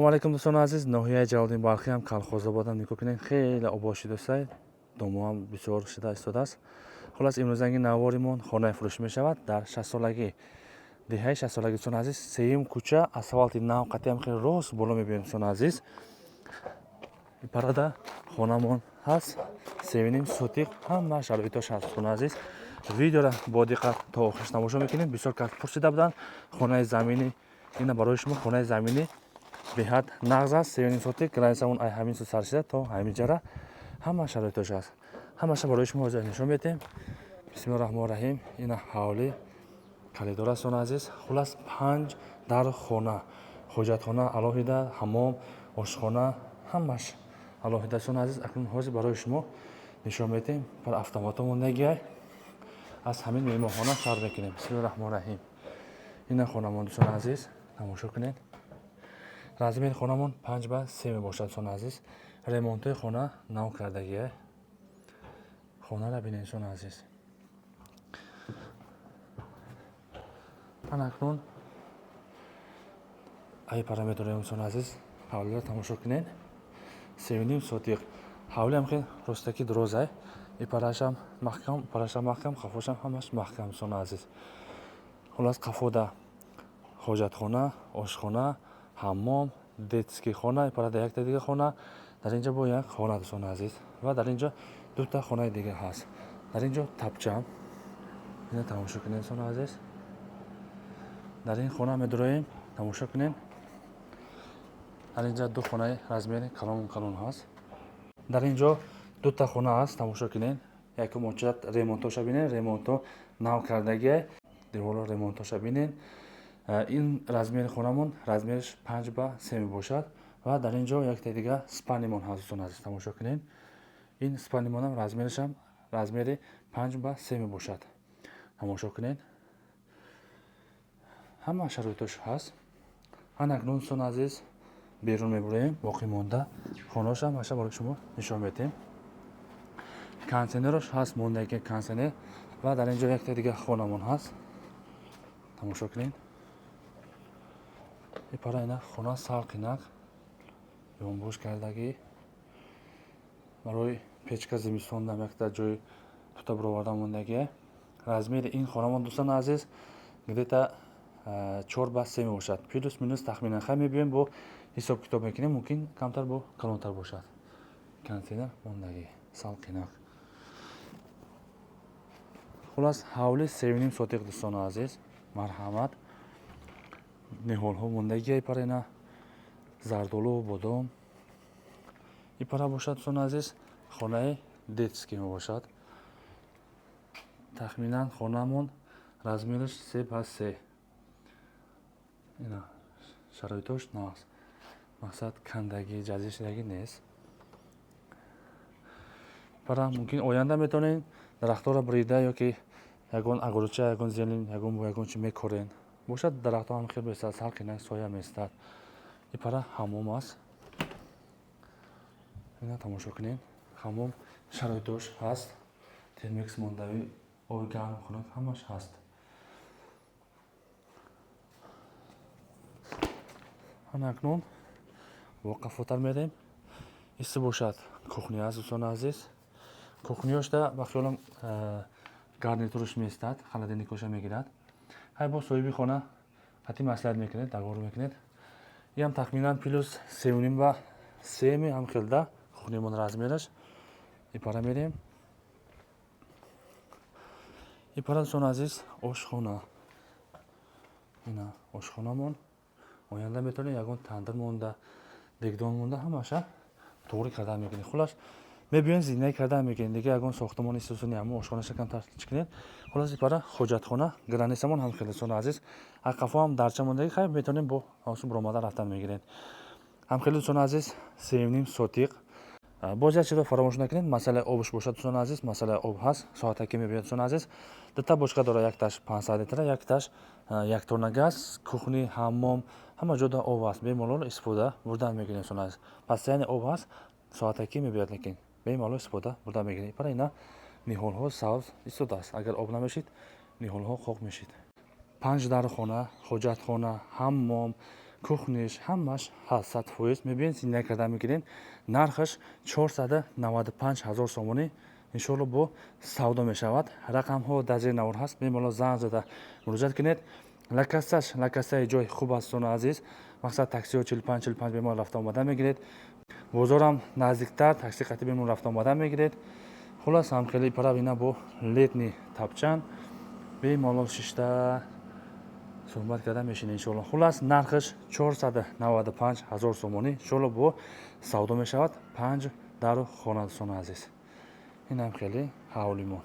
Assalomu alaykum do'stlar aziz. Nohiya Jaloliddin Balxi ham Kolxozoboddan niko'kinen xeyli oboshi do'stlar. Domo ham bisyor shida istodas. Xolos imrozangi navorimon xonay furush meshavad dar 60 solagi. Dehai 60 solagi do'stlar aziz. Seyim kucha asfalti nav qatiyam xeyli rost bo'la mebin do'stlar aziz. Parada xonamon has. Sevinim sotiq hamma sharoitosh hast do'stlar aziz. Videoda با دقت تا آخرش تماشا میکنید. بسیار کار پرسیده بودن خانه زمینی اینا برای شما خانه زمینی به حد نغز است. سیونیم سوتی کلاینس اون ای همین سو سرشده تا همین جرا همه شرایطش است. همش برای شما حاضر نشون میدیم. بسم الله الرحمن الرحیم. اینا حوالی کلیدار است عزیز. خلاص 5 در خانه حاجت خانه علاوه حمام آشخانه همش علاوه است عزیز. اکنون حاضر برای شما نشون میدیم. پر اتوماتمون نگیه از همین میمه‌خانه شروع میکنیم. بسم الله الرحمن الرحیم. این خانمان دوستان عزیز تماشا کنید. رزمین خانمان 5 به 3 میباشد دوستان عزیز. ریمونت خانه نو کردگیه. خانه را ببینید دوستان عزیز. اکنون ای پارامترهای دوستان عزیز حوالی را تماشا کنید. 3.5 سوتیق حوالی هم خیلی رستکی درازه. این پاراشم محکم خفاشم همش محکم دوستان عزیز. خلاص قفوده حاجتخانه آشخانه حمام детский خانه پرده یک تا دیگه خانه در اینجا با یک خانه دوستان عزیز و در اینجا دو تا خانه دیگه هست. در اینجا تپچم اینا تماشا کنید دوستان عزیز. در این خانه میدرویم تماشا کنید. در اینجا دو خانه رزمیر کلون هست. در اینجا دو تا خانه هست تماشا کنید. یکی موچت ریمونتاش ببینید. ریمونتو نو کردگی دیوار ریمونتاش ببینید. این رزمیر خونمون رزمیرش 5 به 3 میباشد و در اینجا یک تا دیگه سپانیمون هست دوستان عزیز تماشا کنید. این سپانیمون هم رزمیرش هم رزمیر 5 به 3 میباشد تماشا کنید. همه شرایطش هست. اکنون دوستان عزیز بیرون میبریم. باقی مونده خانه‌اش هم باشه برای شما نشون میدیم. کانتینرش هست موندگی کانتینر و در اینجا یک تا دیگه خونمون هست تماشا کنید. این پاره اینا خونه سالقینق یونبوش کردگی برای پیچکا زمستون دم یک تا جای توتا برآورده موندگی. رزمیر این خانمان دوستان عزیز گدیتا 4 به 3 میباشد. پلوس مینوس تخمینا خیلی میبینیم با حساب کتاب میکنیم ممکن کمتر با کلانتر باشد. کانتینر موندگی سالقینق. خلاص حوالی 3.5 سوتیق دوستان عزیز مرحمت. نهال ها موندگی ای پاره اینا زردالو و بادام ای پاره باشد دوستان عزیز. خانه детский میباشد. تخمینا خانه‌مون رزمیرش 3 به 3. اینا شرایطش ناست. مقصد کندگی جزیره شدگی نیست. پاره ممکن آینده میتونین درخت‌ها را بریده یا که یگان اگروچه یگان زیلین یگان با یگان چی میکورین باشد. درخت‌ها هم خیلی بسیار سالقینق سایه میستد. این پاره حمام است. اینا تماشا کنین. حمام شرایطش هست. ترمیکس موندوی آب گرم خنک همش هست. اکنون واقع‌تر میریم. ایسته باشد کухня است دوستان عزیز. کухняش دا با خیالم گارنیتورش میستد. خالدینیکوش میگیرد. های با صاحب خانه حتی مصلحت میکنید دغور میکنید. این هم تخمینا پلوس 3.5 و 3 می هم خیلده کухняمون رزمیرش. این پاره میریم. این پاره دوستان عزیز آشخانه. اینا آشخانه‌مون آینده میتونه یگان تندر مونده دگدان مونده همشه طوری کرده میکنید. خلاص میبینید زینه کرده میکنید دیگه یگان ساختمان استوسونی همو آشخانه‌ش کمتر چکنید. خلاص این پاره حاجتخانه گرانیسمون هم خیلی دوستان عزیز. عقفا هم درچه مونده خیلی میتونیم با آسون برآمده رفتن میگیرید. هم خیلی دوستان عزیز 3.5 سوتیق. باز یک چیز فراموش نکنید مسئله آبش باشد دوستان عزیز. مسئله آب هست ساعت که میبینید دوستان عزیز. دو تا بشکه داره. یک تاش 500 لیتر یک تاش 1 تن گاز کухні حمام همه جدا آب است. بیمالول استفاده بردن میگیرید دوستان عزیز. پس یعنی آب هست ساعت که میبینید لیکن بیمالول استفاده بردن میگیرید. برای اینا نهال ها سبز استفاده است. اگر آب نمیشید نهال ها خوک میشید. 5 در خانه حاجت خانه حمام кухняш ҳамаш ҳаст 100%. мебинед ин накарда мегирен. нархаш 495 000 сомонӣ иншоалло бо савдо мешавад. рақамҳо дар зери навор ҳаст. бемалол занг зада муроҷиат кунед. лакасаи ҷой хуб аст достони азиз. мақсад таксиҳо 45 бемалол рафта омада мегиред. бозорам наздиктар, такси қати бемалол рафта омада мегиред. хулос ҳамхели паравина бо летни тапчан бемалол шишта суҳбат карда мешинед иншоалло. хулас нархаш 495 000 сомонӣ иншоалло бо савдо мешавад. 5 дару хона дӯстони азиз. ин ҳам хеле ҳавли мо.